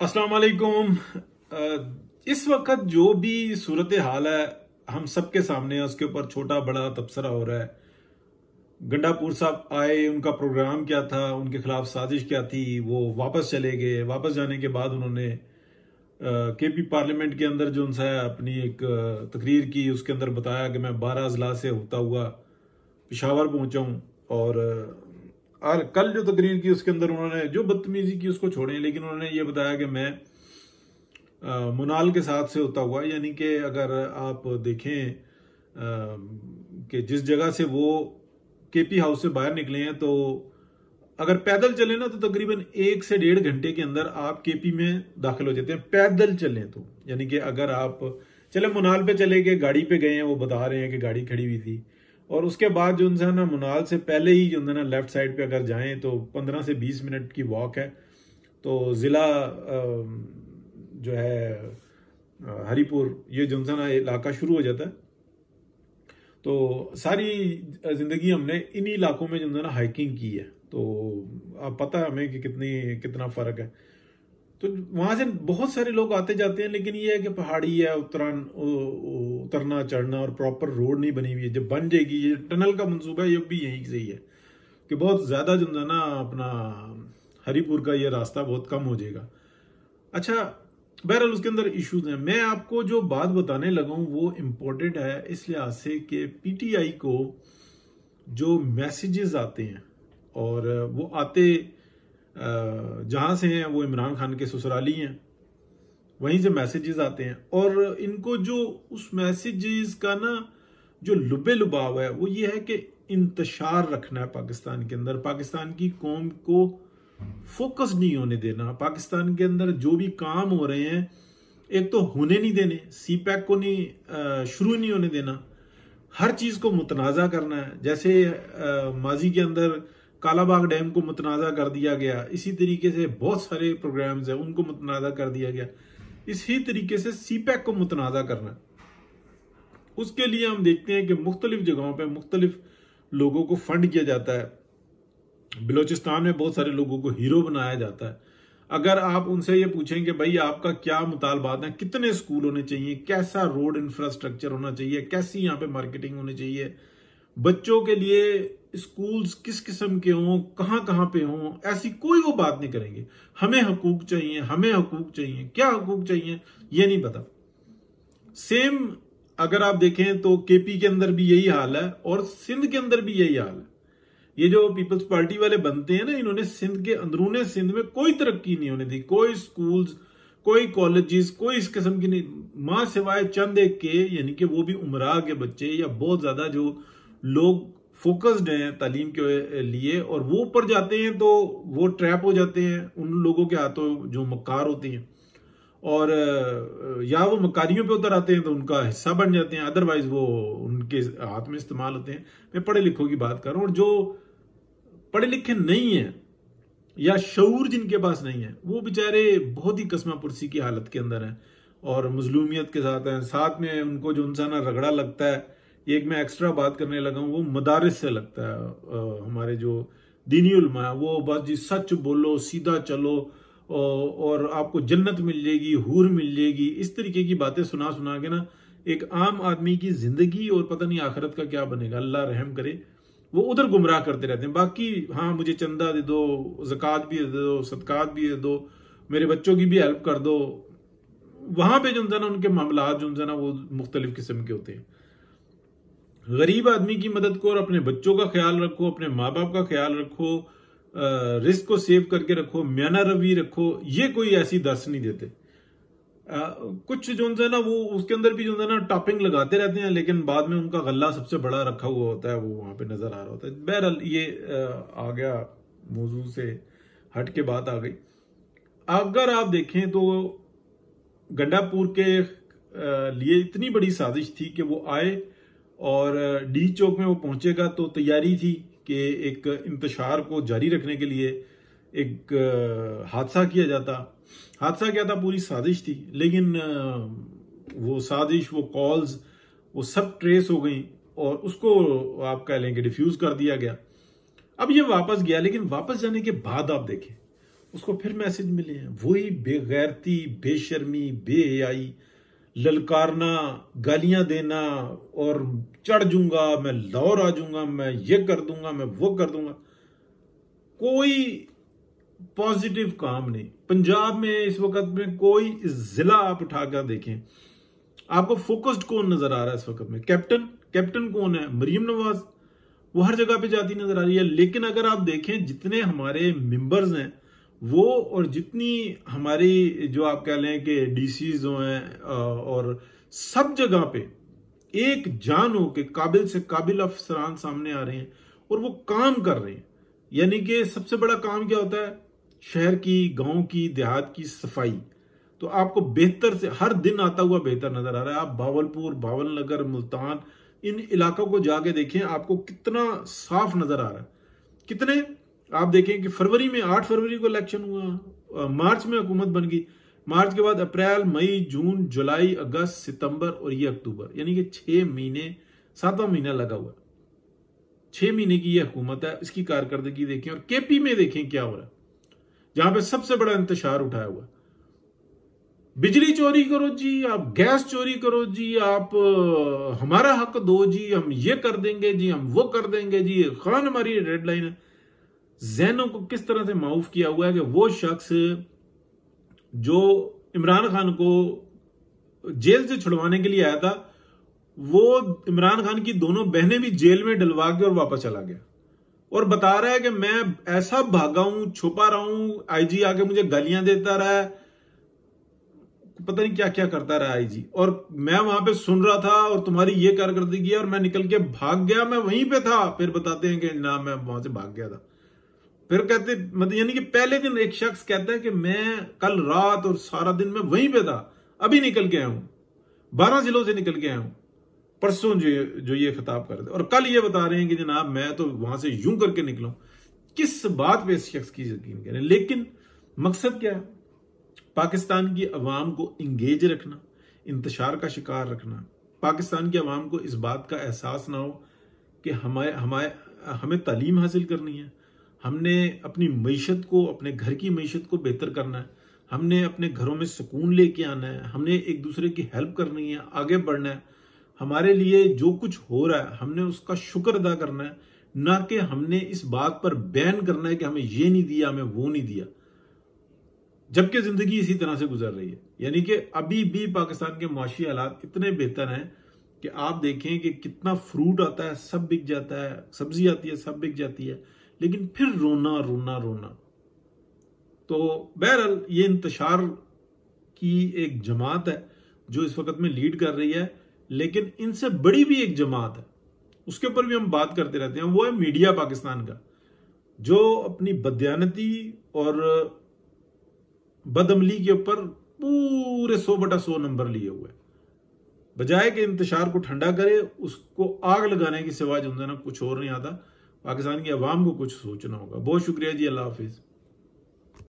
अस्सलाम वालेकुम। इस वक्त जो भी सूरत हाल है हम सबके सामने है, उसके ऊपर छोटा बड़ा तबसरा हो रहा है। गंडापुर साहब आए, उनका प्रोग्राम क्या था, उनके खिलाफ साजिश क्या थी, वो वापस चले गए। वापस जाने के बाद उन्होंने केपी पार्लियामेंट के अंदर जो उनसे अपनी एक तकरीर की, उसके अंदर बताया कि मैं 12 अजला से होता हुआ पिशावर पहुंचा हूं। और कल जो तकरीर की उसके अंदर उन्होंने जो बदतमीजी की उसको छोड़े, लेकिन उन्होंने ये बताया कि मैं मुनाल के साथ से होता हुआ, यानी कि अगर आप देखें कि जिस जगह से वो केपी हाउस से बाहर निकले हैं, तो अगर पैदल चले ना तो तकरीबन 1 से 1.5 घंटे के अंदर आप केपी में दाखिल हो जाते हैं, पैदल चलें तो। यानी कि अगर आप चले मुनाल पे चले गए, गाड़ी पे गए हैं, वो बता रहे हैं कि गाड़ी खड़ी हुई थी। और उसके बाद जो है ना, मुनाल से पहले ही जो है ना लेफ्ट साइड पे अगर जाएं तो 15 से 20 मिनट की वॉक है, तो जिला जो है हरीपुर, ये जो है ना इलाका शुरू हो जाता है। तो सारी जिंदगी हमने इन्हीं इलाकों में जो है ना हाइकिंग की है, तो अब पता है हमें कि कितना फर्क है। तो वहां से बहुत सारे लोग आते जाते हैं, लेकिन ये है कि पहाड़ी है, उतरना चढ़ना, और प्रॉपर रोड नहीं बनी हुई है। जब बन जाएगी, ये टनल का मंसूबा ये भी यहीं से ही है कि बहुत ज्यादा जो है ना अपना हरीपुर का ये रास्ता बहुत कम हो जाएगा। अच्छा, बहरहाल उसके अंदर इश्यूज हैं। मैं आपको जो बात बताने लगा हूं वो इम्पोर्टेंट है इस लिहाज से कि पीटीआई को जो मैसेजेस आते हैं, और वो आते जहां से हैं, वो इमरान खान के ससुराली हैं, वहीं से मैसेजेस आते हैं। और इनको जो उस मैसेजेस का ना जो लुबे लुबाव है वो ये है कि इंतशार रखना है पाकिस्तान के अंदर, पाकिस्तान की कौम को फोकस नहीं होने देना। पाकिस्तान के अंदर जो भी काम हो रहे हैं, एक तो होने नहीं देने, सीपैक को नहीं शुरू नहीं होने देना, हर चीज को मुतनाज़ा करना है। जैसे माजी के अंदर कालाबाग डैम को मुतनाज़ा कर दिया गया, इसी तरीके से बहुत सारे प्रोग्राम्स हैं उनको मुतनाज़ा कर दिया गया। इसी तरीके से सीपैक को मुतनाज़ा करना है। उसके लिए हम देखते हैं कि मुख्तलिफ जगहों पर मुख्तलिफ लोगों को फंड किया जाता है। बलोचिस्तान में बहुत सारे लोगों को हीरो बनाया जाता है। अगर आप उनसे ये पूछें कि भाई आपका क्या मुतालबात है, कितने स्कूल होने चाहिए, कैसा रोड इंफ्रास्ट्रक्चर होना चाहिए, कैसी यहाँ पे मार्केटिंग होनी चाहिए, बच्चों के लिए स्कूल्स किस किस्म के हों, कहाँ कहाँ पे हों, ऐसी कोई वो बात नहीं करेंगे। हमें हकूक चाहिए, हमें हकूक चाहिए, क्या हकूक चाहिए ये नहीं पता। सेम अगर आप देखें तो केपी के अंदर भी यही हाल है और सिंध के अंदर भी यही हाल है। ये जो पीपल्स पार्टी वाले बनते हैं ना, इन्होंने सिंध के अंदरूने सिंध में कोई तरक्की नहीं होने दी, कोई स्कूल्स, कोई कॉलेजेस, कोई इस किस्म की नहीं, मां सिवाय चंद एक के, यानी कि वो भी उमरा के बच्चे या बहुत ज्यादा जो लोग फोकस्ड हैं तालीम के लिए, और वो ऊपर जाते हैं तो वो ट्रैप हो जाते हैं उन लोगों के हाथों जो मक्कार होते हैं, और या वो मकारियों पे उतर आते हैं तो उनका हिस्सा बन जाते हैं, अदरवाइज वो उनके हाथ में इस्तेमाल होते हैं। मैं पढ़े लिखों की बात कर रहा हूं, और जो पढ़े लिखे नहीं है या शऊर जिनके पास नहीं है, वो बेचारे बहुत ही कसमा पुरसी की हालत के अंदर हैं और मजलूमियत के साथ हैं। साथ में उनको जो इंसान रगड़ा लगता है, एक मैं एक्स्ट्रा बात करने लगा हूं, वो मदारिस से लगता है। हमारे जो दीनी उलमा है वो बस जी सच बोलो, सीधा चलो और आपको जन्नत मिल जाएगी, हूर मिल जाएगी, इस तरीके की बातें सुना सुना के ना एक आम आदमी की जिंदगी और पता नहीं आखिरत का क्या बनेगा, अल्लाह रहम करे, वो उधर गुमराह करते रहते हैं। बाकी हाँ, मुझे चंदा दे दो, ज़कात भी दे दो, सदकात भी दे दो, मेरे बच्चों की भी हेल्प कर दो, वहां पे जो है ना उनके मामला जो है ना वो मुख्तलिफ किस्म के होते हैं। गरीब आदमी की मदद करो, और अपने बच्चों का ख्याल रखो, अपने माँ बाप का ख्याल रखो, रिस्क को सेव करके रखो, म्याना रवि रखो, ये कोई ऐसी दर्श नहीं देते। कुछ जो है ना वो उसके अंदर भी जो है ना टॉपिंग लगाते रहते हैं, लेकिन बाद में उनका गल्ला सबसे बड़ा रखा हुआ होता है, वो वहां पे नजर आ रहा होता है। बहरहाल ये आ गया, मौजू से हट के बात आ गई। अगर आप देखें तो गंडापुर के लिए इतनी बड़ी साजिश थी कि वो आए और डी चौक में वो पहुंचेगा, तो तैयारी थी कि एक इंतशार को जारी रखने के लिए एक हादसा किया जाता। हादसा क्या था, पूरी साजिश थी, लेकिन वो साजिश, वो कॉल्स, वो सब ट्रेस हो गई और उसको आप कह लें कि डिफ्यूज कर दिया गया। अब ये वापस गया, लेकिन वापस जाने के बाद आप देखें उसको फिर मैसेज मिले हैं, वही बेगैरती, बेशर्मी, बेहयाई, ललकारना, गालियां देना और चढ़ जूंगा मैं, लाहौर आ जाऊंगा मैं, ये कर दूंगा मैं, वो कर दूंगा। कोई पॉजिटिव काम नहीं। पंजाब में इस वक्त में कोई जिला आप उठाकर देखें, आपको फोकस्ड कौन नजर आ रहा है इस वक्त में? कैप्टन कौन है? मरियम नवाज, वो हर जगह पे जाती नजर आ रही है। लेकिन अगर आप देखें जितने हमारे मेंबर्स हैं वो, और जितनी हमारी जो आप कह लें कि डीसीज हैं, और सब जगह पे एक जान हो के काबिल से काबिल अफसरान सामने आ रहे हैं और वो काम कर रहे हैं। यानी कि सबसे बड़ा काम क्या होता है? शहर की, गांव की, देहात की सफाई। तो आपको बेहतर से हर दिन आता हुआ बेहतर नजर आ रहा है। आप भावलपुर, भावलनगर, मुल्तान, इन इलाकों को जाके देखें, आपको कितना साफ नजर आ रहा है। कितने आप देखें कि फरवरी में 8 फरवरी को इलेक्शन हुआ, मार्च में हुकूमत बन गई, मार्च के बाद अप्रैल, मई, जून, जुलाई, अगस्त, सितंबर और ये अक्टूबर, यानी कि 6 महीने, 7वां महीना लगा हुआ। 6 महीने की ये हुकूमत है। इसकी कारकर्दगी देखें। और केपी में देखें क्या हो रहा है, जहां पे सबसे बड़ा इंतशार उठाया हुआ। बिजली चोरी करो जी, आप गैस चोरी करो जी, आप हमारा हक दो जी, हम ये कर देंगे जी, हम वो कर देंगे जी, खान हमारी रेडलाइन है। जहनों को किस तरह से माउफ किया हुआ है कि वो शख्स जो इमरान खान को जेल से छुड़वाने के लिए आया था, वो इमरान खान की दोनों बहनें भी जेल में डलवा के और वापस चला गया और बता रहा है कि मैं ऐसा भागा हूं, छुपा रहा हूं, आईजी आके मुझे गालियां देता रहा है, पता नहीं क्या क्या करता रहा आईजी, और मैं वहां पे सुन रहा था और तुम्हारी ये कारकर्दगी है और मैं निकल के भाग गया, मैं वहीं पे था। फिर बताते हैं कि ना मैं वहां से भाग गया था। फिर कहते मतलब यानी कि पहले दिन एक शख्स कहता है कि मैं कल रात और सारा दिन मैं वहीं पे था, अभी निकल के आया हूं, 12 जिलों से निकल के आया हूं, परसों जो ये खिताब कर रहे थे, और कल ये बता रहे हैं कि जनाब मैं तो वहां से यूं करके निकला। किस बात पे इस शख्स की यकीन करें? लेकिन मकसद क्या है? पाकिस्तान की अवाम को इंगेज रखना, इंतशार का शिकार रखना, पाकिस्तान की अवाम को इस बात का एहसास ना हो कि हमें तालीम हासिल करनी है, हमने अपनी मईशत को, अपने घर की मईशत को बेहतर करना है, हमने अपने घरों में सुकून लेके आना है, हमने एक दूसरे की हेल्प करनी है, आगे बढ़ना है। हमारे लिए जो कुछ हो रहा है हमने उसका शुक्र अदा करना है, ना कि हमने इस बात पर बैन करना है कि हमें ये नहीं दिया, हमें वो नहीं दिया, जबकि जिंदगी इसी तरह से गुजर रही है। यानी कि अभी भी पाकिस्तान के मुआशी हालात इतने बेहतर हैं कि आप देखें कि कितना फ्रूट आता है सब बिक जाता है, सब्जी आती है सब बिक जाती है, लेकिन फिर रोना रोना रोना। तो बहरहाल ये इंतशार की एक जमात है जो इस वक्त में लीड कर रही है, लेकिन इनसे बड़ी भी एक जमात है, उसके ऊपर भी हम बात करते रहते हैं, वो है मीडिया पाकिस्तान का, जो अपनी बदयानती और बदअमली के ऊपर पूरे 100/100 नंबर लिए हुए, बजाय कि इंतशार को ठंडा करे उसको आग लगाने की सिवा जो है ना कुछ और नहीं आता। पाकिस्तान की अवाम को कुछ सोचना होगा। बहुत शुक्रिया जी, अल्लाह हाफिज।